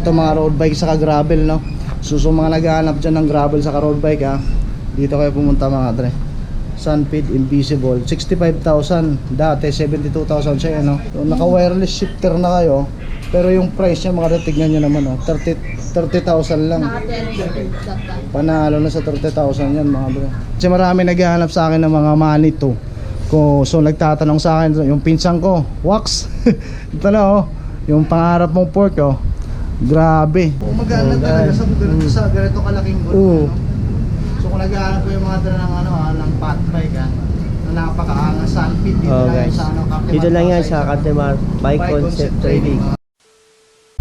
ito mga road bike saka gravel, no? So mga naghahanap dyan ng gravel saka road bike, ha, dito kayo pumunta mga dre. Sunpeed Invisible, 65,000, dati 72,000 siya, no? So, naka wireless shifter na kayo, pero yung price niya mga dre, tignan nyo naman, oh, 30,000 lang. Panalo na sa 30,000 yan mga dre. Kasi marami naghahanap sa akin ng mga Manito. So nagtatanong sa akin yung pinsan ko, wax. Ito na, oh, yung pangarap mong pork, oh. Grabe. Maganda talaga sa ganito kalaking gulong, no? So kung naghahanap ko yung mga dala ng ng fat bike, na napakaangas, Sunpeed dito lang sa dito lang yan sa Cartimar Bike Concept Trading.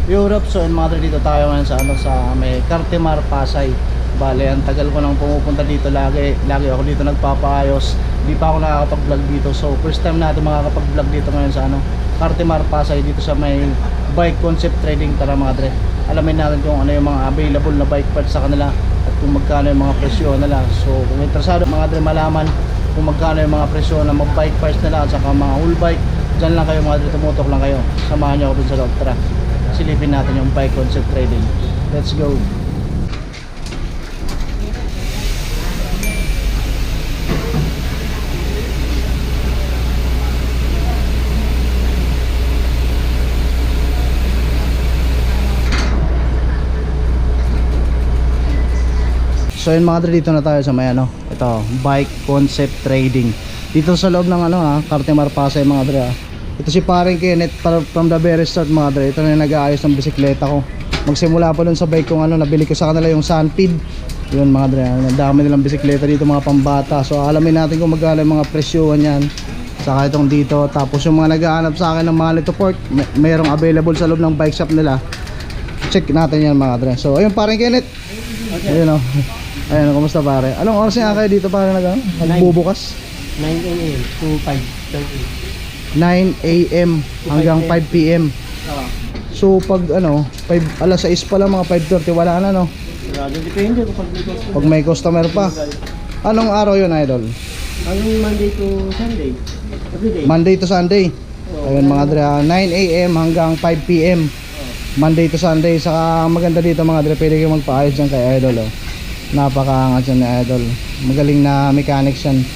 Europe. So mga dala, dito tayo ngayon sa may Cartimar, Pasay. Bale, ang tagal ko nang pumupunta dito, lagi ako dito nagpapaayos. Hindi pa ako nakakapag-vlog dito. So first time natin makakapag-vlog dito ngayon sa Cartimar, Pasay, dito sa may Bike Concept Trading. Tara mga dre, alamin natin kung ano yung mga available na bike parts sa kanila at kung magkano yung mga presyo nila. So kung interesado mga dre malaman kung magkano yung mga presyo ng mga bike parts nila at saka mga whole bike, dyan lang kayo mga dre, tumutok lang kayo. Samahan nyo ako dun sa loob. Tara, silipin natin yung Bike Concept Trading. Let's go. So yun mga dre, dito na tayo sa may ito, Bike Concept Trading. Dito sa loob ng Cartimar, Pasay mga dre, Ito si paring Kenneth from the very start mga dre. Ito na yung nag-aayos ng bisikleta ko. Magsimula pa dun sa bike kong nabili ko sa kanila yung Sunpeed. Yun mga dre, ang dami nilang bisikleta dito mga pambata. So alamin natin kung magkano yung mga presyohan yan. Saka itong dito. Tapos yung mga nag-aanap sa akin ng Manito Pork, mayroong available sa loob ng bike shop nila. Check natin yan mga dre. So ayun paring Kenneth. Okay. Ayun, ayun, kumusta pare? Anong oras nga kayo dito para nagbubukas? 9 AM to 5:30. 9 AM hanggang 5 PM. So pag 5 alas 6 pa lang, mga 5:30 wala na, no? Depende Pag may customer pa. Anong araw yun, idol? Anong Monday to Sunday? Everyday. Monday to Sunday. Ayun mga dre, 9 AM hanggang 5 PM. Monday to Sunday. Saka maganda dito mga dre, pwede kayo magpaayos dyan kay idol, oh. Napakaangat yan ni idol. Magaling na mechanics yan.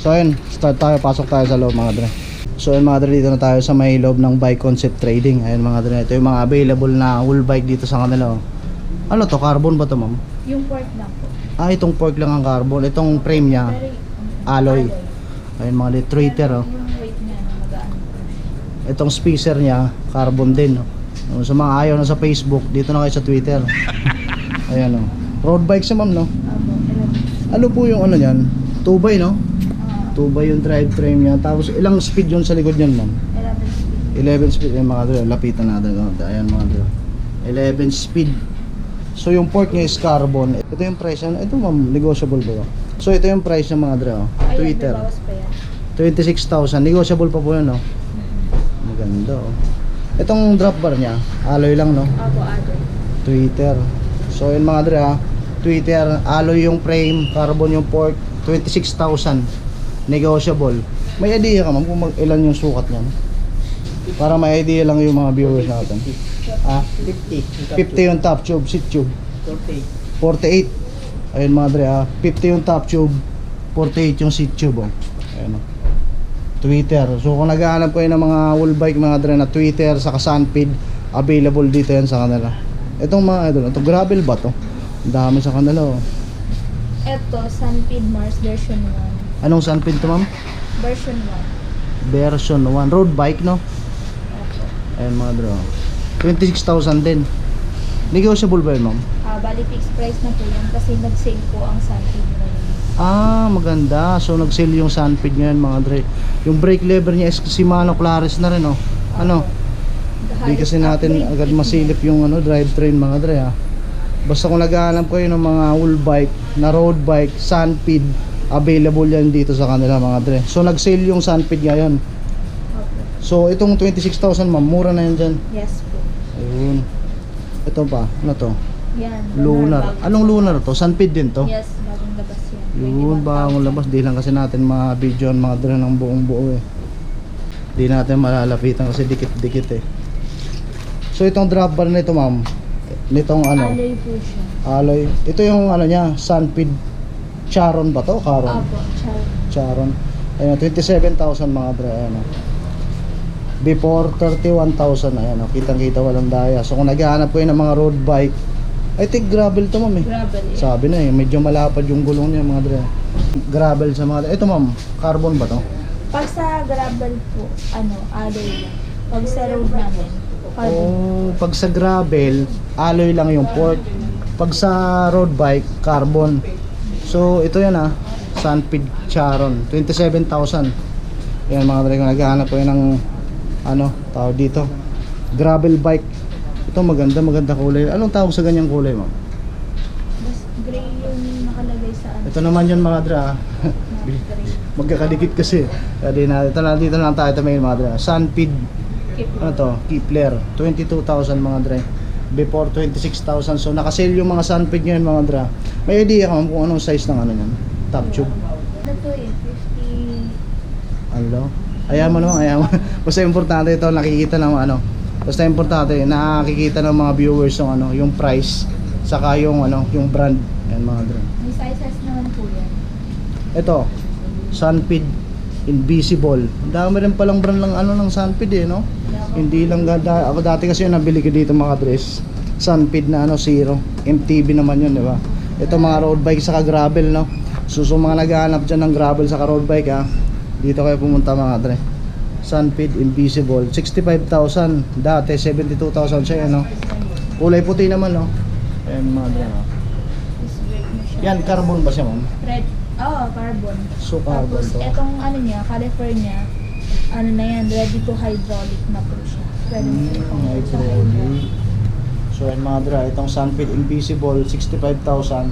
So ayun, start tayo, pasok tayo sa loob mga dre. So ayun mga dre, dito na tayo sa may loob ng Bike Concept Trading. Ayun mga dre, ito yung mga available na whole bike dito sa kanila, oh. Ano to, carbon ba to ma'am? Yung pork lang po. Itong pork lang ang carbon. Itong frame niya, alloy. Ayun mga dre, tweeter, oh. Yung weight niya na magaan. Itong spacer niya, carbon din, oh. Sa mga ayaw na sa Facebook, dito na kayo sa Twitter. Ayan, oh. Road bike siya ma'am, no? Ano po yung niyan? 2x, no? 2x yung drive frame niya. Tapos ilang speed yun sa likod niyan ma'am? 11 speed. Ayan mga dre, lapitan natin. Ayan mga dre, 11 speed. So yung port niya is carbon. Ito yung price niya. Ito ma'am, negotiable ba? So ito yung price niya mga dre, oh. Twitter 26,000. Negotiable pa po yun, no? Maganda, oh. Itong drop bar niya, alloy lang, no? Ako, alloy. Twitter. So yun mga dre, Twitter, alloy yung frame, carbon yung port, 26,000. Negotiable. May idea ka ma'am kung ilan yung sukat niyan? Para may idea lang yung mga viewers natin. 50. 50 yung top tube, seat tube. 48. Ayun mga dre, 50 yung top tube, 48 yung seat tube, oh. Ayun, oh. Twitter. So kung naghahanap kayo ng mga whole bike mga dre na Twitter saka Sunpeed, available dito yan sa kanila. Itong mga idol, itong gravel ba to? Ang dami sa kanila, oh. Ito, Sunpeed Mars version 1. Anong Sunpeed to ma'am? Version 1. Version 1. Road bike, no? Opo. Ayun mga dre, 26,000 din. Negotiable ba yun ma'am? Bali fixed price na po yan kasi nag-sale po ang Sunpeed ngayon. Maganda. So nag-sale yung Sunpeed ngayon mga dre. Yung brake lever niya is Shimano Claris na rin, oh. Ano? Hindi kasi natin agad masilip yung drivetrain mga dre, ha. Basta kung naghahanap kayo ng mga whole bike na road bike, Sunpeed, available yan dito sa kanila mga dre. So nag-sale yung Sunpeed ngayon. Opo. So itong 26,000 ma'am, mura na yan dyan. Yes po. Ayun. Ito pa, ano to? Yan. Lunar. Anong lunar to? Sunpeed din to? Yes, bagong labas yan. Yun, bagong labas. Di lang kasi natin ma-video mga dre ng buong buo, eh. Di natin malalapitan kasi dikit-dikit, eh. So itong drop bar nito ma'am, nitong ano, Alloy po siya. alloy. Ito yung ano niya, Sunpid Charon ba to? Caron. Opo, char. Charon. Ayun, 27,000 mga dre. Ayan, before 31,000. Ayan, kitang-kita walang daya. So kung naghahanap ko yun ng mga road bike, I think gravel to ma'am eh. Gravel. Sabi na eh, medyo malapad yung gulong niya mga dre. Gravel sa mga dre. Ito ma'am, carbon ba to? Pag sa gravel po, alloy lang. Pag sa road namin, carbon. Oh, pag sa gravel, alloy lang yung port. Pag sa road bike, carbon. So ito yan Sunpid Charon, 27,000. Yan mga dre, kung naghahanap ko yun ng tawag dito, gravel bike. Ito maganda kulay. Anong tawag sa ganyang kulay mo? Mas gray yung nakalagay sa Ito naman yun mga dre gray. magkakadikit kasi. Kaya dito lang tayo ito mga dre. Sunpid, Kepler, 22,000 mga dre. Before 26,000. So nakasale yung mga Sunpid ngayon mga dre. May idea ka ma'am kung anong size ng yan? Top tube. Ano to 50. Ano? Ayaw mo. Basta importante ito, nakikita ng basta importante, nakikita ng mga viewers yung price, saka yung yung brand. Ayan mga dre. May sizes naman po yan. Ito, Sunpid Invisible. Ang dami rin palang brand ng Sunpid no? Hindi lang ako dati kasi yung nabili ko dito mga dress. Sunpid na zero. MTB naman yun, di ba? Ito mga road bike saka gravel, no? So mga naghahanap dyan ng gravel saka road bike dito kayo pumunta mga dre. Sunpid Invisible, 65,000. Dati 72,000 siya, no? Kulay puti naman, no? Ayan mga dre, no? Yan, carbon ba siya, ma'am? Red. Carbon. So carbon Tapos to. etong California, na yan, ready to hydraulic na po siya. Ready to Hydraulic. So yan mga dre, itong Sunpid Invisible, 65,000.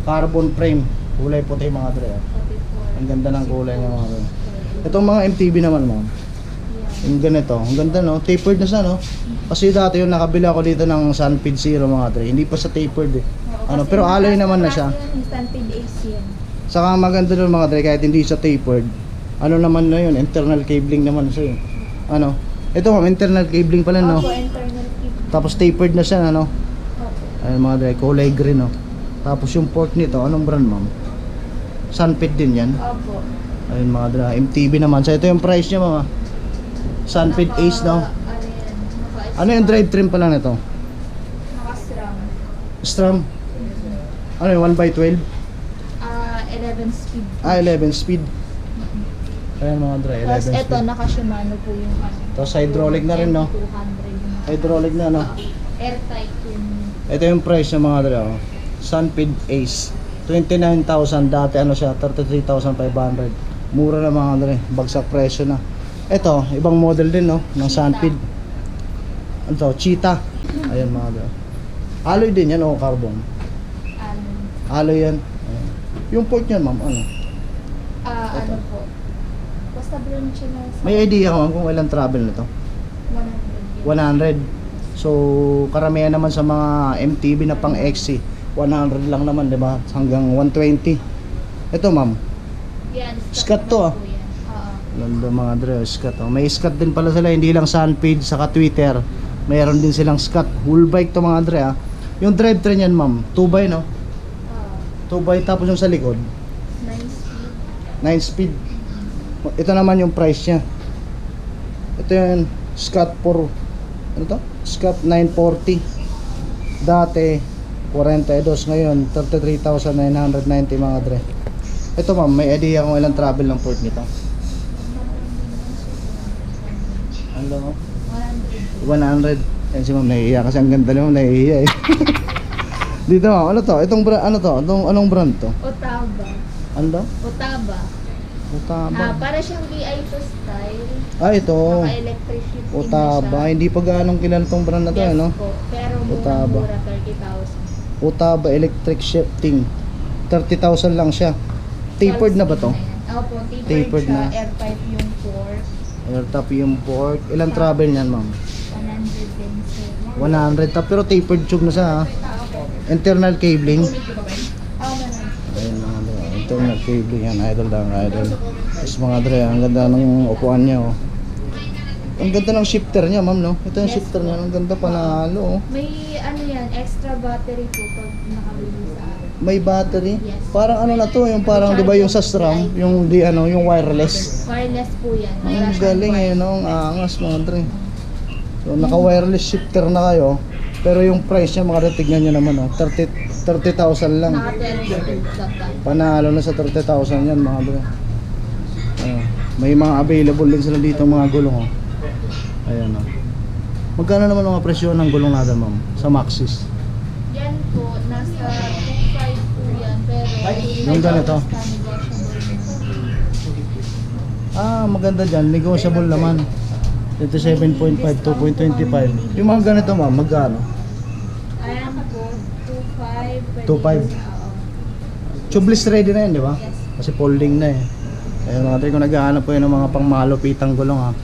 Carbon frame, kulay puti mga dre. Ang ganda ng kulay niya mga dre. Itong mga MTB naman, ma'am. Yung ganito, ang ganda, no? Tapered na siya, no? Kasi dati yung nakabila ako dito ng Sunpid Zero mga dre, hindi pa sa tapered eh. Pero alloy naman na siya. Sunpid AC yan. Saka maganda nun mga dre, kahit hindi siya tapered. Naman na yun, internal cabling naman siya. Ito ma'am, internal cabling pala, no? Opo, internal kit. Tapos tapered na siya, Opo. Ayun mga dre, kulay green, no? Tapos yung port nito, anong brand, ma'am? Sunpid din yan. Opo. Ayun mga dre, MTB naman. So ito yung price niya, ma'am. Sunpid Ace, no? Ano yung drive trim pala nito? Naka-SRAM. Stram? Ano yung 1x12? 11 speed. 11 speed. Ayun mga dre, 11 Tapos speed. ito, naka-Shimano po yung Tapos hydraulic na rin, no? 200. Hydraulic na, no? Airtight yung... Ito yung price ng mga dre, Sunpid Ace, 29,000. Dati siya, 33,500. Mura na mga dre, bagsak presyo na. Ito, ibang model din, no? Ng Sunpid. Ano to? Cheetah. Ayan mga dre. Alloy din yan, o carbon? Alloy yan. Ayan. Yung port yan, ma'am, Ano po? Basta bronche na sa May idea ka, ma'am, kung ilang travel na to? 100. 100. So, karamihan naman sa mga MTB na pang XC, 100 lang naman, di ba? Hanggang 120. Ito, ma'am. Yan, Scat to, naman po yan. Lalo mga dre, Scat. May Scat din pala sila, hindi lang Sunpid, saka Twitter. Mayroon din silang Scat. Whole bike to mga dre, Yung drivetrain yan, ma'am, 2x, no? 2x, tapos yung sa likod, 9 speed. 9 speed. Ito naman yung price niya. Ito yung Scat 4. Ano to? Scat 940. Dati 42, ngayon 33,990 mga dre. Ito ma'am, may idea kung ilang travel ng port nito? Ano mo? 100. 100. Yan si ma'am, nahihiya kasi ang ganda niya, nahihiya eh. Dito ma'am, ano to? Itong brand, ano to? Anong brand to? Otaba. Ano to? Otaba. Otaba. Para siyang VI2 style. Ito. Naka-electric shifting Otaba. na siya. Hindi pa ganong kilala tong brand na to, Yes no? po. Pero Otaba. mura 30,000. Otaba electric shifting. 30,000 lang siya. Tapered na ba to? Opo, Tapered tapered siya. na. Airpipe yung fork. Airtop yung port. Ilang travel niyan, ma'am? 100 din sir. 100 top, pero tapered tube na siya, Internal cabling. Ayun mga dre, internal cabling yan, idol lang, idol. Tapos mga dre, ang ganda ng upuan niya, Ang ganda ng shifter niya, ma'am, no? Ito yung Yes, shifter po. niya. Ang ganda panalo, oh. May ano yan, extra battery po pag nakabili sa akin. May battery. Yes. Parang ano na to, yung parang 'di ba yung sa SRAM, yung di ano, yung wireless. Wireless po yan. Ang galing eh, no? Ang angas, mga dre. So naka-wireless shifter na kayo. Pero yung price niya, mga tignan niyo naman, oh. 30,000 lang. Naka-10 Panalo na sa 30,000 yan, mga dre. May mga available din sila dito, mga gulong, oh. Ayan, oh. Magkano naman mga presyo ng gulong natin, ma'am? Sa Maxxis. Yan po, nasa 2.5 po yan. Pero Yung ganito? Maganda dyan. Negotiable naman. 27.5, 2.25. Yung mga ganito, ma'am, magkano? Ayan po, 2.5. 2.5. Tubeless ready na yan, di ba? Yes. Kasi folding na eh. Ayun, mga tayo, kung naghahanap po yun ng mga pang malupitang gulong, ha.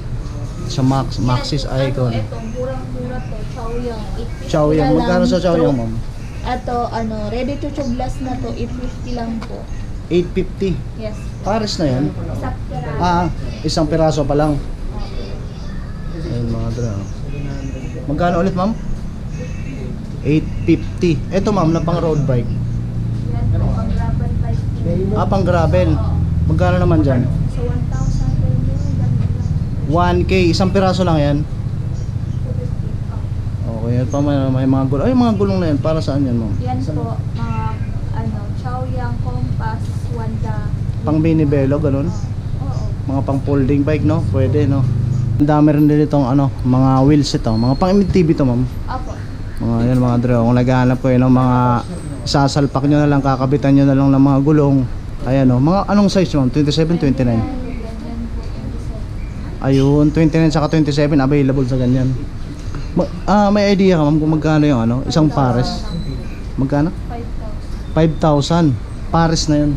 Sa Maxxis Icon. Ito, murang-mura to. Chaoyang. 850 Chaoyang. na Magkano lang. sa Chaoyang, ma'am? Ito, ready to tubeless na to. 850 lang po. 850. Yes. Pares na yan. Isang piraso. Isang piraso pa lang. Ayun, mga dra. Magkano ulit, ma'am? 850. Ito, ma'am, na pang road bike. Yan po, ang gravel bike po. Pang gravel. Magkano naman dyan? So, 1,000 per year. Ganun lang. 1K. Isang piraso lang yan. 250. Okay, yan pa may mga gulong. Ay, mga gulong na yan. Para saan yan, ma'am? Yan po, mga Chaoyang, Compass, Wanda. Pang binibelo, ganun. Oo. Mga pang folding bike, no? Pwede, no? Ang dami rin din itong mga wheels ito. Mga pang MTB to, ma'am. Apo. Mga yan, mga dre. Kung naghahanap ko yun ng mga sasalpak nyo na lang, kakabitan nyo na lang ng mga gulong. Ayan, no? Mga anong size, ma'am? 27, 29? Ganyan po, 27. Ayun, 29 saka 27 available sa ganyan. May idea ka, ma'am, kung magkano yung isang pares? Magkano? 5,000. 5,000. Pares na yun.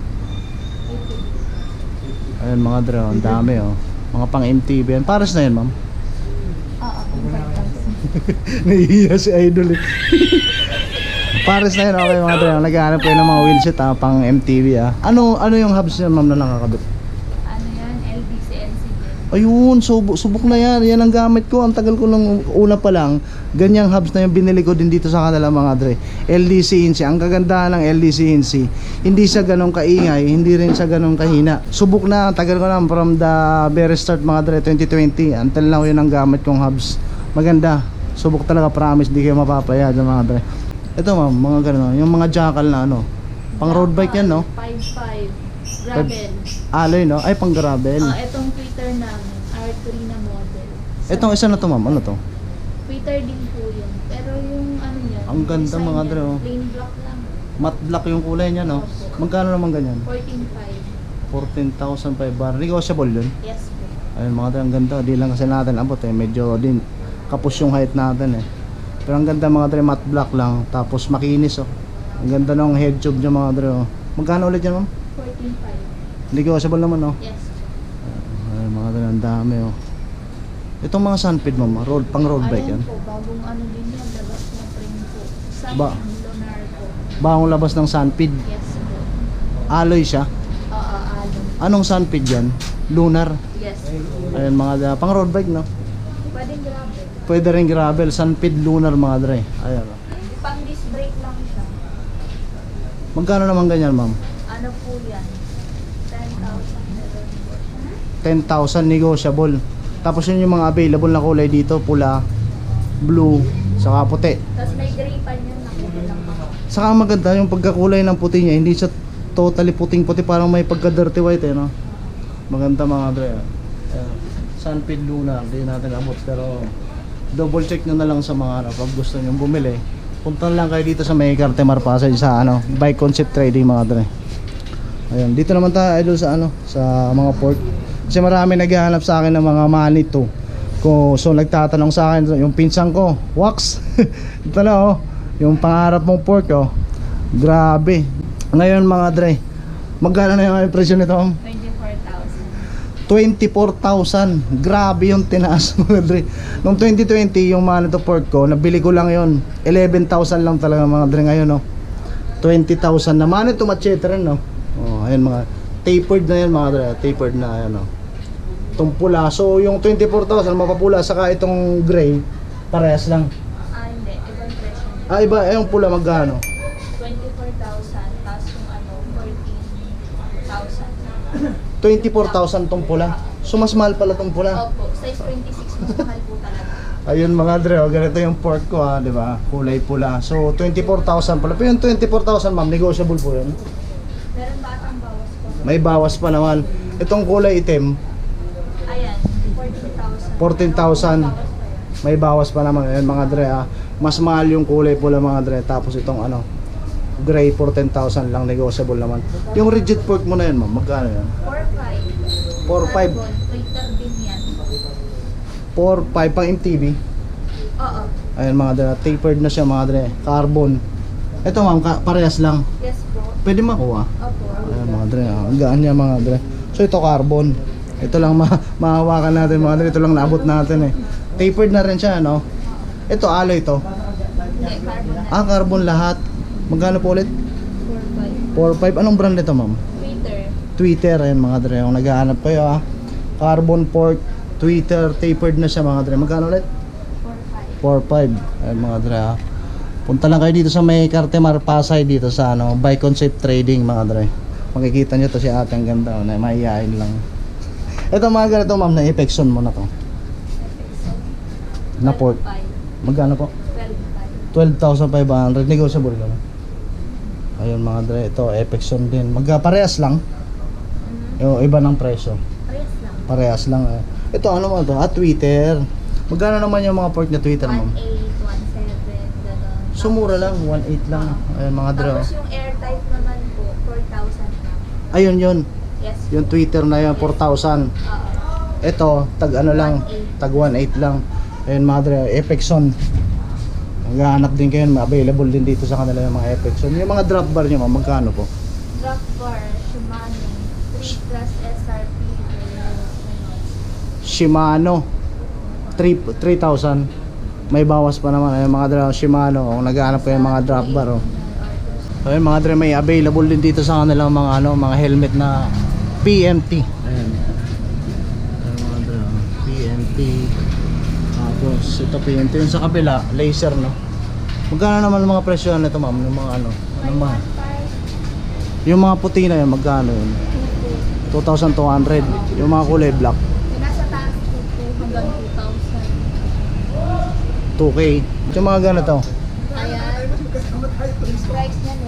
Ayun, mga dre, ang dami, oh. Mga pang MTB yan. Pares na yan, ma'am. Oo, 5,000. Nahihiya si Idol, eh. Pares na yun, okay, mga dre. Naghahanap kayo ng mga wheelset, pang MTB, ah. Ano yung hubs yan, ma'am, na nakakabit? Ano yan? LBC-NC din. Ayun, subok na yan. Yan ang gamit ko. Ang tagal ko nung una pa lang. Ganyang hubs na yung binili ko din dito sa kanila, mga dre. LDC-NC. Ang kagandahan ng LDC-NC, hindi siya ganong kaingay, hindi rin siya ganong kahina. Subok na. Ang tagal ko na from the very start, mga dre, 2020. Until now, yun ang gamit kong hubs. Maganda. Subok talaga, promise. Di kayo mapapaya dyan, mga dre. Ito, ma'am, mga gano'n. Yung mga jackal na pang road bike yan, no? 5.5. Gravel. Alloy, no? Ay, pang gravel. Itong Twitter namin, R3 na model. Itong isa na to, ma'am. Ano to? Twitter din po yun. Pero yung niya, Ang ganda, design mga niya, dre, oh. plain black lang. Matte black yung kulay niya, no? Magkano naman ganyan? 14.5. 14,500 bar. Negotiable yun. Yes po. Ayun, mga dre, ang ganda. Di lang kasi natin abot, eh. Medyo din kapos yung height natin, eh. Pero ang ganda, mga dre, matte black lang. Tapos makinis, oh. Ang ganda ng head tube niya, mga dre, oh. Magkano ulit yan, ma'am? 14.5. Negotiable naman, oh. Yes po. Ayun, mga dre, ang dami, oh. Itong mga sunpid, ma'am, pang road bike yan. Ayun po, bagong din yan, labas na frame po. Sa Ba- Lunar po. Bagong labas ng sunpid. Yes po. Alloy siya. Alon. Anong sunpid yan? Lunar. Yes. Ayun, mga pang road bike, no? Pwedeng grabe. Pwede rin gravel, sunpid, lunar, mga dre. Ayun, oh. Pang disc brake lang siya. Magkano naman ganyan, ma'am? Ano po yan? 10,000. 10,000 negotiable. Tapos yun yung mga available na kulay dito, pula, blue, saka puti. Tapos may gray pa niyan, nakita lang ako. Saka maganda yung pagkakulay ng puti niya, hindi siya totally puting-puti, parang may pagka-dirty white, eh, no? Maganda, mga dre. Sunpid Luna, hindi natin abot, pero double check nyo na lang sa mga pag gusto nyo bumili. Punta lang kayo dito sa may Cartemar Passage sa Bike Concept Trading, mga dre. Ayun, dito naman tayo, idol, sa sa mga port. Kasi marami naghahanap sa akin ng mga manito. So nagtatanong sa akin yung pinsan ko, wax. Ito na, oh, yung pangarap mong pork, oh. Grabe. Ngayon, mga dre, magkano na yung presyo nito? 24,000. Grabe yung tinaas, mga dre. Noong 2020, yung manito pork ko, nabili ko lang yon 11,000 lang talaga, mga dre. Ngayon, oh, 20,000 na manito machete rin, no? Oh, ayun, mga tapered na yan, mga dre. Tapered na, ayan, oh. Itong pula. So yung 24,000 mapapula saka itong gray, parehas lang. Hindi. Ibang presyo. Iba yung pula magkano? 24,000. Tapos yung 14,000. 24,000 tong pula. So mas mahal pala tong pula. Opo. Size 26. Mas mahal po talaga. Ayun mga dre, ganito yung pork ko di ba? Kulay pula. So 24,000 pala. Pero yung 24,000 ma'am, negotiable po yun. Meron ba atang bawas po? May bawas pa naman. Itong kulay itim, Ayan. 14,000. 14,000. Bawas pa yan. may bawas pa naman. Ayun mga dre mas mahal yung kulay pula mga dre. Tapos itong gray for 10,000 lang, negotiable naman. Yung rigid pork mo na yun ma'am, magkano yan? 4,500. 4,500. Twitter din yan. 4,500 pang MTV. Oo. Ayun mga dre, tapered na siya mga dre. Carbon. Ito ma'am, parehas lang. Yes po. Pwede makuha. Opo. Ayan mga dre, ang gaan niya mga dre. So ito carbon. Ito lang mahawakan natin mga dre, ito lang naabot natin Tapered na rin siya Ito alloy to. Hindi, carbon na. Carbon lahat. Magkano po ulit? 4,500. 4,500. Anong brand nito ma'am? Twitter. Twitter, ayan mga dre. Kung naghahanap kayo Carbon pork, Twitter, tapered na siya mga dre. Magkano ulit? 4,500. 4,500. Ayan mga dre Punta lang kayo dito sa may Cartemar Pasay dito sa Buy Concept Trading mga dre. Makikita nyo to si ate, ang ganda na mahihain lang. Ito mga ganito ma'am, na Epexon mo na to. Na pork. 12,500. Magkano po? 12,500. 12,500. Negotiable naman. Ayun mga dre, ito Epexon din. Magkaparehas lang. Yung iba ng presyo. Parehas lang. Parehas lang Ito ano mo to? Twitter. Magkano naman yung mga pork na Twitter mo? 1,800, 1,700, gano'n. Sumura lang, 1,800 lang. Ayun mga dre. Tapos yung airtight naman po, 4,000 lang. Ayun yun. Yes. Yung Twitter na yun, 4,000. Oo. Ito, tag ano lang, 1,800. tag 1,800 lang. Ayun mga dre, Epexon. Maghahanap din kayo, available din dito sa kanila yung mga Epexon. Yung mga drop bar nyo, magkano po? Drop bar, Shimano, 3 plus SRP, Shimano 3,000. May bawas pa naman ayun mga dre, Shimano. Kung naghahanap kayo ng mga drop bar Ayun mga dre, may available din dito sa kanila mga helmet na PMT. Ayun. Ayun mga dre, PMT. Tapos ito PMT yung sa kabila, laser Magkano naman ang mga presyo nito ma'am? Yung mga yung mga puti na yun, magkano yun? 2,200. Yung mga kulay black, Yung nasa taas po hanggang 2,000. 2K. Yung mga ganito, Ayan. Yung price niyan,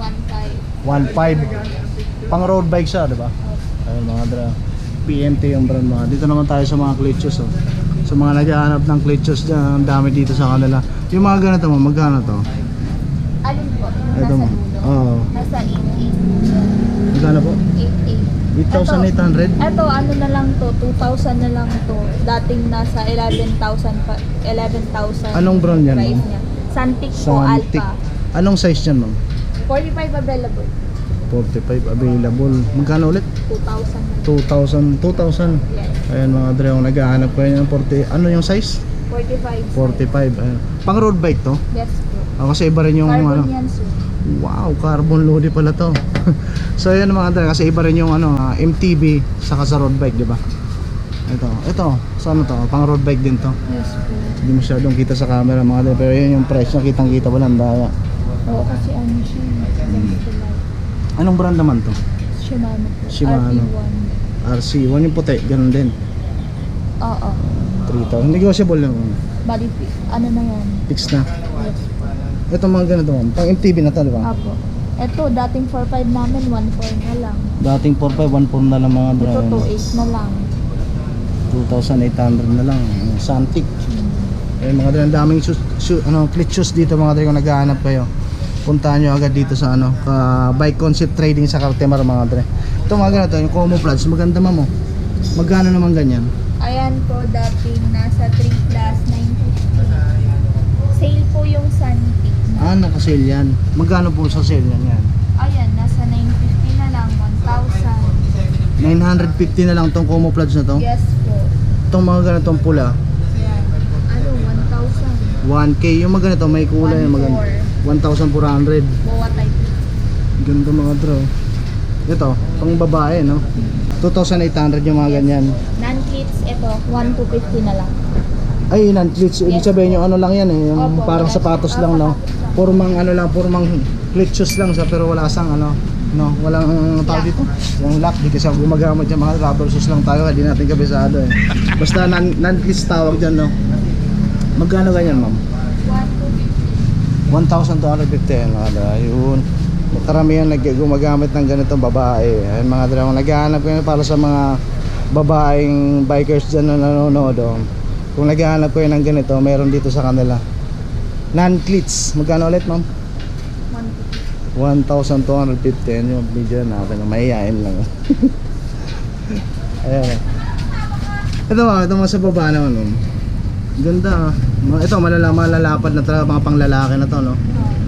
1,500. 1,500. Pang road bike siya, di ba? Ayun mga dra. PMT yung brand mga. Dito naman tayo sa mga clutches Sa mga naghahanap ng clutches dyan, ang dami dito sa kanila. Yung mga ganito mo, magkano to? Alin po? Yung Ito nasa mo. dulo. Oo. Nasa 8,800. Magkano po? 8,800. 8,800? Eto, ano na lang to, 2,000 na lang to. Dating nasa 11,000 pa, 11,000. Anong brand yan, price ma'am? niya. Santic po, Santic. Alpha. Anong size yan ma'am? 45 available. 45 available. Magkano ulit? 2,000 na. 2,000. Yes. Ayan mga dre, kung naghahanap kayo ng 40, ano yung size? 45. 45. Ayan. Pang road bike to? Yes po. Kasi iba rin yung Carbon yan, sir. Wow, carbon loaded pala to. So ayan mga dre, kasi iba rin yung MTB saka sa road bike, di ba? Ito, saan to? Pang road bike din to. Yes po. Hindi masyadong kita sa camera mga dre, pero yun yung price na kitang-kita wala ang daya. Oo, kasi ano siya. Ganito lang. Anong brand naman to? Shimano po. Shimano. RP1. RC1 yung puti, ganun din. Oo. 3,000. Negotiable lang. Body fit. Ano na yan? Fix na. Yes po. Ito mga ganito ma'am. Pang MTB na to, di ba? Apo. Ito, dating 4,500 namin, 1,400 na lang. Dating 4,500, 1,400 na lang mga dre. Ito, 2,800 na lang. 2,800 na lang. Santic. Eh mga dre, ang daming clip shoes dito mga dre kung naghahanap kayo. Puntahan nyo agad dito sa Bike Concept Trading sa Cartemar mga dre. Ito mga ganito, yung camouflage, maganda mamo. Magkano naman ganyan? Ayan po, dating nasa 3 plus 950. Sale po yung Santic. Naka-sale yan. Magkano po sa sale yan? Ayan, nasa 950 na lang, 1,000. 950 na lang tong camouflage na to. Yes po. Itong mga ganitong pula, Ayan. Ano, 1,000. 1K. Yung mga ganito, may kulay. 1,400. Boa type. Ganda mga dre. Ito, pang babae, no? 2,800 yung mga ganyan. Non-clip non-pleats, ito, 1,250 na lang. Ay, non-cleats. Ibig Yes. sabihin yung ano lang yan eh. Yung Opo, parang yes. sapatos lang, no? Purmang ano lang, purmang cleat shoes lang siya pero wala sang ano. No, walang tawag dito. Yung lock, di kasi ako gumagamit yung mga rubber shoes lang tayo, hindi natin kabisado eh. Basta non-cleats tawag dyan, no? Magkano ganyan, ma'am? 1,250 yun. Karamihan gumagamit ng ganitong babae. Ayun mga dre, naghahanap ko yun para sa mga babaeng bikers dyan na nanonood. Kung naghahanap ko yun ng ganito, meron dito sa kanila. Non-cleats, magkano ulit ma'am? 1,250 yun yung video natin. Mahihain lang. Ayan. Ito mga sa baba naman ma'am. Ganda. Ito malalapad na talaga, mga panglalaki na to, no?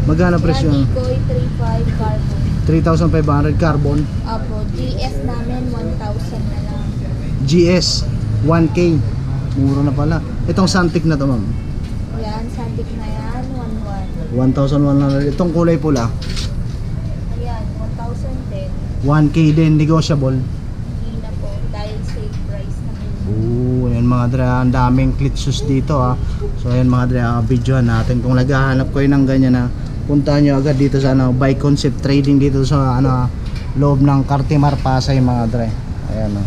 Magkano presyo? Tikoy 3,500 carbon. 3,500 carbon. Apo, GS namin 1,000 na lang. GS 1K. Mura na pala. Itong Santic na to, ma'am. Yan, Santic na yan, 1,100. 1,100. Itong kulay pula. Ayan, 1,000 din. 1K din, negotiable. Hindi na po, dahil sale price na po. Oo, ayan mga dre, ang daming cleat shoes dito ha. So ayan mga dre, videohan natin. Kung naghahanap kayo ng ganyan na, puntahan nyo agad dito sa ano, Bike Concept Trading dito sa ano, loob ng Cartimar, Pasay mga dre. Ayan o.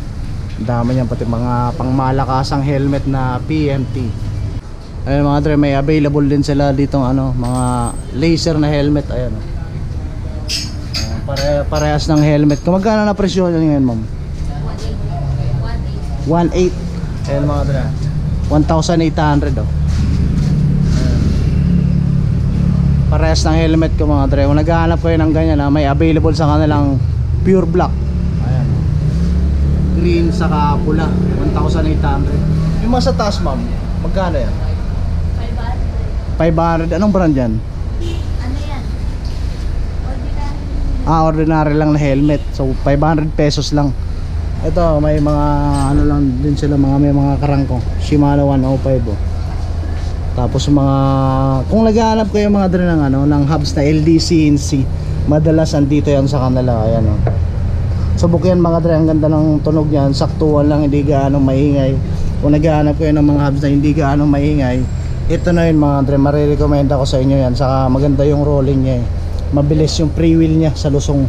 Ang dami niyan, pati mga pangmalakasang helmet na PMT. Ayan mga dre, may available din sila dito ano, mga laser na helmet. Ayan o. Parehas ng helmet. Kung magkano na presyo nyo ngayon ma'am? 1,800. Ayan mga dre, 1,800 oh. Parehas ng helmet ko mga dre. Kung naghahanap kayo ng ganyan may available sa kanilang pure black. Ayan. Green saka pula, 1,800. Yung mga sa taas ma'am, magkano yan? 500. Anong brand yan? Ano yan? Ordinary. Ordinary lang na helmet. So 500 pesos lang. Ito may mga ano lang din sila, may mga karangko. Shimano 105 oh. Tapos mga kung naghahanap kayo mga dre ng ano ng hubs na LD-CNC, madalas andito yan sa kanila. Ayan oh. Subok yan mga dre, ang ganda ng tunog niyan, saktuhan lang, hindi gaano maingay. Kung naghahanap kayo ng mga hubs na hindi gaano maingay, ito na yun mga dre, marirecommend ako sa inyo yan. Saka maganda yung rolling niya eh. Mabilis yung pre-wheel niya sa lusong.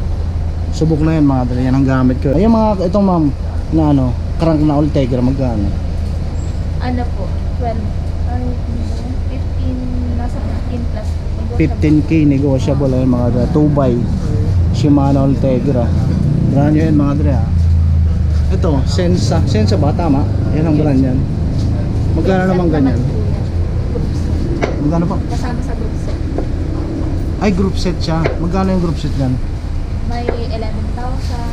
Subok na yun mga dre, yan ang gamit ko. Ayun mga itong ma'am na ano, crank na Ultegra, magkano? Ano po? 12. Ay, 15, nasa 15 plus. 15k negotiable ayun mga dre, 2x Shimano Ultegra. Brand nyo yun mga dre ha. Ito, Sensa ba? Tama? Yan ang brand yan. Magkano naman ganyan? Magkano pa? Kasama sa group set. Ay, group set siya. Magkano yung group set yan? May 11,000,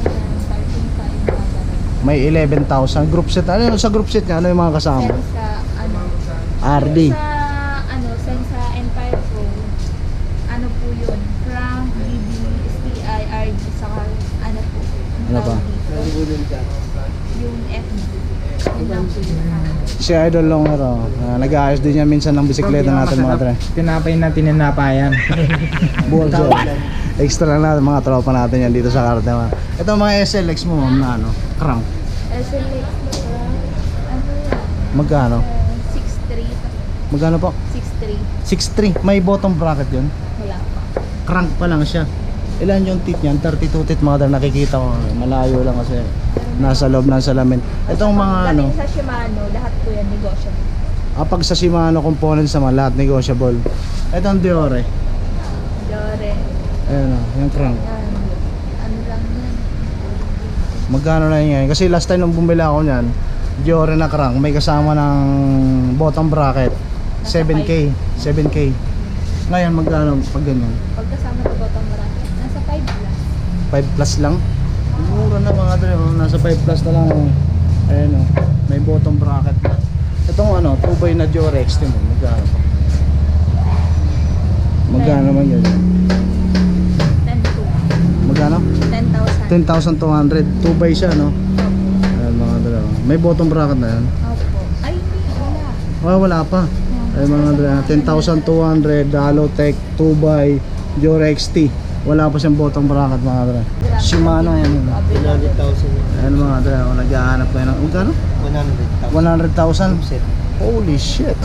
and 13,500. May 11,000 group set. Ano sa group set niya? Ano yung mga kasama? Sensa, ano? RD. Sensa Empire Pro. Ano po yun? Crank, BB, STI, RD, saka ano po? Ano ba? Yung FD. Yun lang po yun. Si Idol Longero. Nag-aayos din yan minsan ng bisikleta natin mga dre. Tinapay na tinanapayan. Buwag extra lang natin mga tropa natin yan dito sa Cartimar. Ito mga SLX mo ma'am na ano, crank. SLX na ano yan? Magkano? 6.3. Magkano po? 6.3. 6.3. May bottom bracket yun. Wala pa. Crank pa lang siya. Ilan yung teeth niyan? 32 teeth mga dre, nakikita ko. Malayo lang kasi nasa loob ng salamin. Itong mga ano, Pagdating sa Shimano, lahat po yan negotiable. pag sa Shimano components naman, lahat negotiable. Itong Diore. Dore. Ayan o, yung crank. Yan. Ano lang yan? Magkano na yan? Kasi last time nung bumili ako niyan, Diore na crank, may kasama ng bottom bracket. 7K. 7K. Ngayon magkano pag ganyan? Pagkasama sa bottom bracket, nasa 5 plus. 5 plus lang? Mura na mga dre, nasa 5 plus na lang. Ayan o, may bottom bracket na. Itong ano, 2x na Diore XT mo, magkano pa? Magkano naman yun? 10,200. Magkano? 10,000. 10,200, 2x siya no? Ayan mga dre, may bottom bracket na yan. Opo. Ay, hindi. Wala. Wala pa. Ay mga dre, 10,200 Halotech 2x Diore XT. Wala pa siyang bottom bracket mga dre. Shimano yan. 100,000. Ayan mga dre, naghahanap kayo ng magkano? 100,000. 100,000? Set. Holy shit.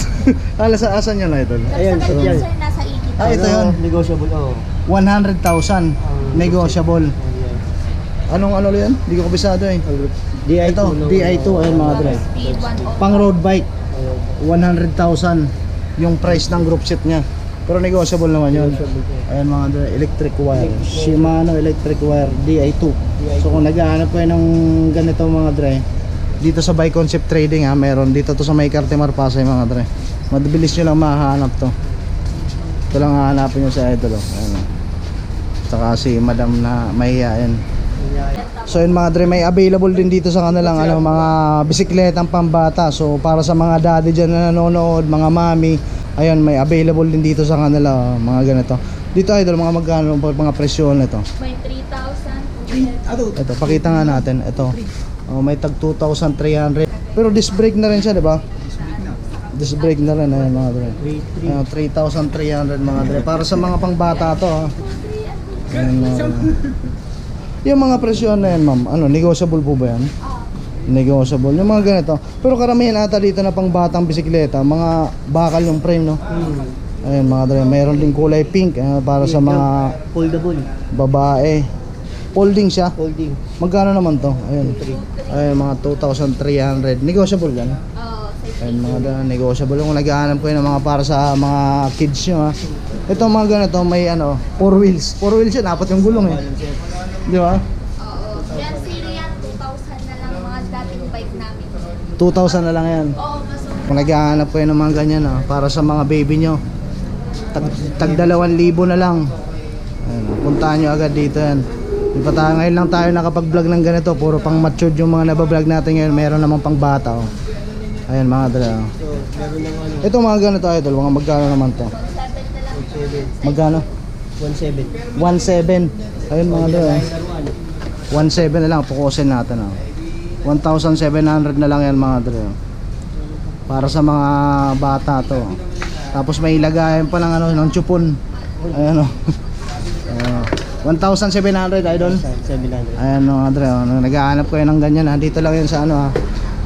Asan yan na ito? Ayan, Sa so ganyan yan. sir, nasa 80,000. Ah, ito yun. Negotiable, oo. 100,000 negotiable. Ayan. Anong ano yan? Hindi ko kabisado eh. DI2. Ito, DI2 ayan mga dre. Speed 105. Pang road bike, Ayan. 100,000 yung price ng group set niya. Pero negotiable naman yun. Negotiable. Ayan mga dre, electric wire. Shimano electric wire DI2. So kung naghahanap kayo ng ganito mga dre, dito sa Bike Concept Trading meron dito to sa may Cartimar Pasay mga dre. Mabilis nyo lang mahanap to. Ito lang hahanapin nyo sa idol. Ayan. Saka si madam na mahihain. So yun mga dre, may available din dito sa kanilang mga bisikletang pambata. So para sa mga daddy dyan na nanonood, mga mami, ayun, may available din dito sa kanila mga ganito. Dito idol, mga magkano mga presyo nito. May 3,000. Ito, pakita nga natin. Ito. May tag 2,300. Pero disc brake na rin siya, di ba? Disc brake na rin, ayun mga dre. 3,300 mga dre. Para sa mga pangbata to, ha. Ayan, yung mga presyo na yan, ma'am, ano, negotiable po ba yan? Negotiable. Yung mga ganito. Pero karamihan ata dito na pang batang bisikleta, mga bakal yung frame, no? Ayun mga dre, mayroon din kulay pink para sa mga Foldable. babae. Folding siya. Folding. Magkano naman to? Ayun. Ayun, mga 2,300. Negotiable yan. Oo, sa Ayun, mga negotiable. Kung naghahanap ko yun ng mga para sa mga kids nyo, ha. Ito mga ganito, may 4 wheels. 4 wheels yan, apat yung gulong eh. Di ba? Oo. Yan, Syrian, 2,000 na lang mga dating bike namin. 2,000 na lang yan. Oo, mas Kung naghahanap ko yun ng mga ganyan, para sa mga baby nyo, tag 2,000 na lang. Ayun, puntahan nyo agad dito yan. Di pa tayo, ngayon lang tayo nakapag-vlog ng ganito. Puro pang matured yung mga nabablog natin ngayon. Meron namang pang bata. Oh. Ayan mga dala. So, meron ng ano, Ito mga ganito idol. Mga magkano naman to? 7 na lang. 17. Magkano? 17. 1,700. Ayun mga dala. 1,700 na lang. Pukusin natin. 1,700 na lang yan mga dala. Para sa mga bata to. Tapos may ilagayan pa ng ng chupon. Ayan o. 1,700 idol. 700. Ayan mga dre, naghahanap ko yun ng ganyan ha. Dito lang yun sa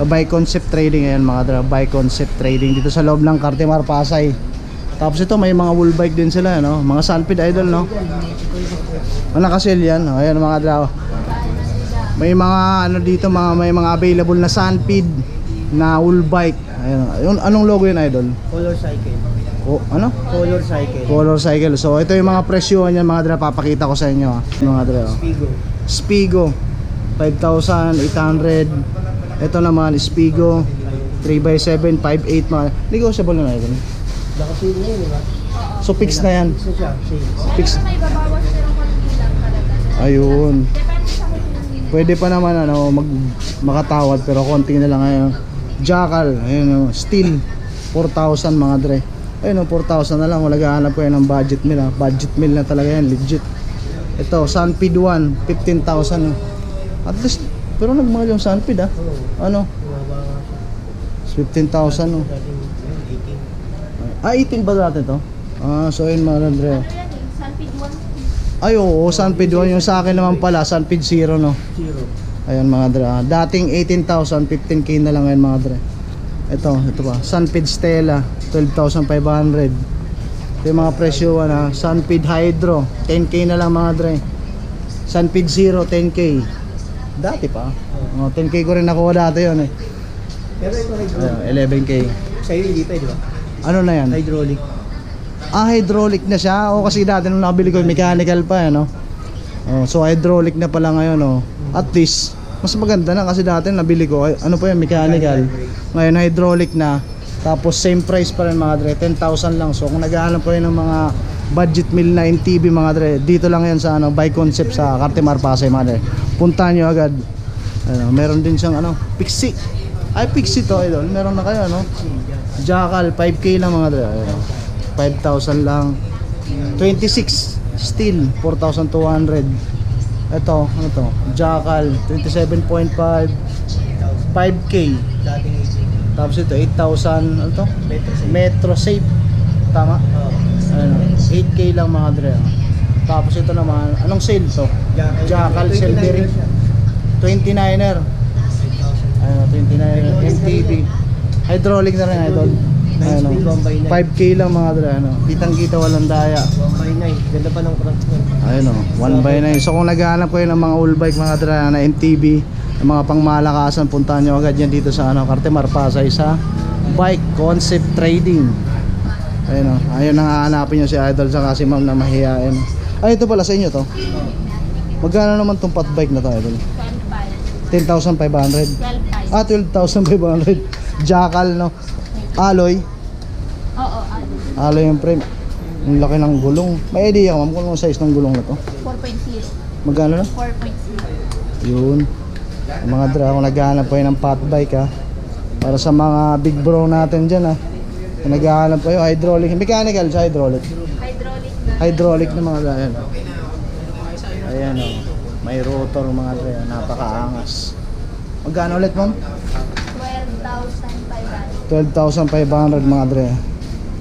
Bike Concept Trading. Ayan mga dre, Bike Concept Trading dito sa loob ng Cartimar Pasay. Tapos ito may mga wool bike din sila, no? Mga Sunpid idol, no? Nakasil yan, no? Ayan mga dre. May mga dito, may mga available na Sunpid na wool bike. Ayun, anong logo yun idol? Color cycle. Ano? Color cycle. Color cycle. So ito yung mga presyo niyan mga dre, papakita ko sa inyo ha. Mga dre. Spigo. Spigo 5,800. Ito naman Spigo 3x7 5.8 mga. Negotiable na ito. Nakasil na yun, diba? So fixed na yan. Isa siya. Sales. Fix. Meron na may babawas pero konti lang talaga. Ayun. Depende sa kung Pwede pa naman makatawad pero konti na lang ngayon. Jackal, ayun steel 4,000 mga dre. Ayun 4,000 na lang. Wala gahanap ko yan ng budget meal ha. Budget meal na talaga yan, legit. Ito, Sunpid 1 15,000. At least, pero nagmahal yung Sunpid ha. Ano? 15,000 no. 18 ba dati to? So yun mga dre. ano yan eh, Sunpid 1. Ay oo, Sunpid 1 yung sa akin naman pala, Sunpid 0 no. Zero. Ayun mga dre. Dating 18,000, 15k na lang ngayon mga dre. Ito pa. Sunpid Stella 12,500. Ito yung mga presyo Sunpid Hydro 10k na lang mga dre. Sunpid Zero 10k. Dati pa. 10k ko rin nakuha dati yun eh. Pero ito hydraulic. 11k. Sa'yo hindi pa, di ba? Ano na yan? Hydraulic. Hydraulic na siya. O kasi dati nung nakabili ko mechanical pa no. So hydraulic na pala ngayon At least mas maganda na kasi dati nabili ko mechanical. Ngayon hydraulic na. Tapos same price pa rin mga dre, 10,000 lang. So kung naghahanap ko ng mga budget meal na NTV mga dre, dito lang yan sa Bike Concept sa Cartimar Pasay mga dre. Puntahan nyo agad. Meron din siyang Pixie. Ay Pixie to idol. Meron na kayo Jackal 5k lang mga dre. 5,000 lang. 26 steel 4,200. Ito, Jackal 27.5 5k. Dating 18. Tapos ito 8,000 ano to? Metro safe. Metro Safe. Tama? Oo. 8k lang mga dre. Tapos ito naman, anong sale to? Jackal Silvery 29er. Ayun, 29er MTB. Hydraulic na rin idol. Ayun, 5K lang mga dre, ano. Kitang-kita walang daya. 1x9. Ganda pa ng crank mo. Ayun oh, 1x9. So kung naghahanap kayo ng mga all bike mga dre na MTB, ng mga pangmalakasan, puntahan nyo agad yan dito sa ano, Cartimar Pasay sa Bike Concept Trading. Ayun oh, ayun ang hahanapin nyo si Idol sa kasi ma'am na mahihain. Ay ito pala sa inyo to. Magkano naman tong pot bike na to Idol? 12,500. 10,500. 12,500. Ah, 12,500. Jackal no. Alloy. Oo, Alloy yung frame. Ang laki ng gulong. May idea ka ma'am kung anong size ng gulong na to? 4.0. Magkano na? 4.0. Yun. Ang mga dra, kung naghahanap kayo ng pot bike ha, para sa mga big bro natin dyan ha, kung naghahanap kayo hydraulic, mechanical sa hydraulic. Hydraulic na. Hydraulic na mga dra. Ayan, ayan o. May rotor mga dra. Napakaangas. Magkano ulit ma'am? 12,500 12,500. mga dra.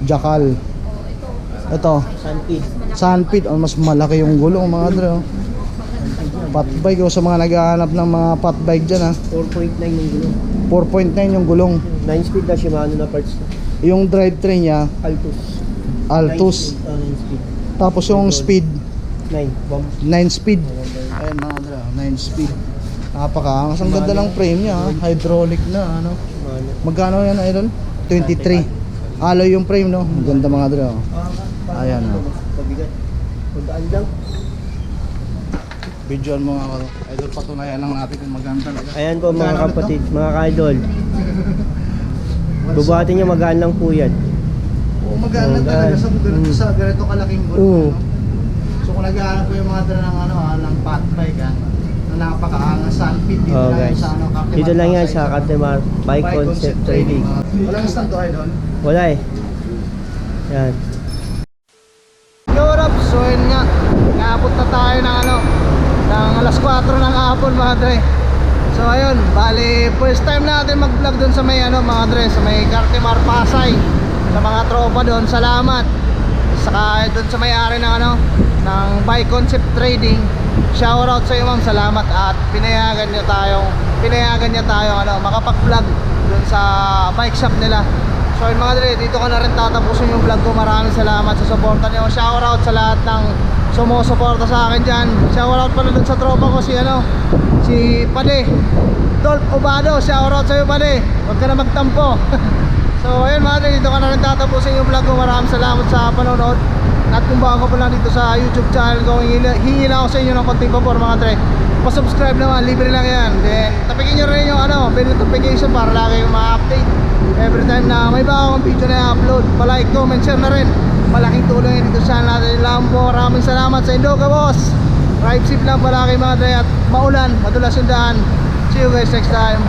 Jackal. Oh, ito. Ito. Sunpid. Sunpid. Oh, mas malaki yung gulong mga dra. Oh. Pot bike o sa mga naghahanap ng mga pot bike dyan ha. 4.9 yung gulong. 4.9 yung gulong. 9 speed na Shimano na parts. Yung drivetrain niya Altus. Altus. 9 speed. Tapos yung speed 9. Bomb. 9 speed. Ayun mga dra, 9 speed. Napakaangas. Ang ganda ng frame niya, ha? Hydraulic na ano. Shimano. Magkano yan idol? 23. Alloy yung frame no. Ang ganda mga dra. Oh. Ayan oh. Pabigat. Pagdaan lang. Videoan mo nga ako. Idol, patunayan lang natin kung maganda talaga. Ayan po mga Magkano ulit kapatid, mga ka-idol. Bubuhatin nyo magaan lang po yan. Oo, maganda talaga sa ganito, sa ganito kalaking gulong. Oo. Ano? So kung naghahanap ko yung mga dra ng ano ha, ng pot bike ha, na napakaangas Sunpid dito Oh lang guys. yan sa ano, Cartimar Dito lang yan Pasay, sa Cartimar Bike Concept Trading. Walang stand to idol. Wala eh. Yan. Europe, so yun nga, naabot na tayo ng ano, ng alas 4 ng hapon mga dre. So ayun, bali first time natin mag vlog dun sa may ano mga dre, sa may Cartimar Pasay, sa mga tropa dun, salamat. Saka dun sa may-ari ng ano, ng Bike Concept Trading, shoutout sa iyo ma'am, salamat at pinayagan niya tayong ano, makapag-vlog dun sa bike shop nila. So yun mga dre, dito ko na rin tatapusin yung vlog ko. Maraming salamat sa suporta niyo. Shoutout sa lahat ng sumusuporta sa akin dyan. Shoutout pala dun sa tropa ko si ano, si Pade Dolph Obado. Shoutout sa iyo Pade, huwag ka na magtampo. So ayun mga dre, dito ko na rin tatapusin yung vlog ko. Maraming salamat sa panonood. At kung bago pa lang dito sa YouTube channel ko, hingi lang ako sa inyo ng konting pabor mga dre. Pa-subscribe naman, libre lang yan. Then tapikin nyo rin yung ano, bell notification para lagi yung ma-update every time na may bagong video na i-upload. Pa-like, comment, share na rin. Malaking tulong yun dito sa channel natin. Lambo, maraming salamat sa Indoka boss. Drive safe lang palagi mga dre. At maulan, madulas yung daan. See you guys next time.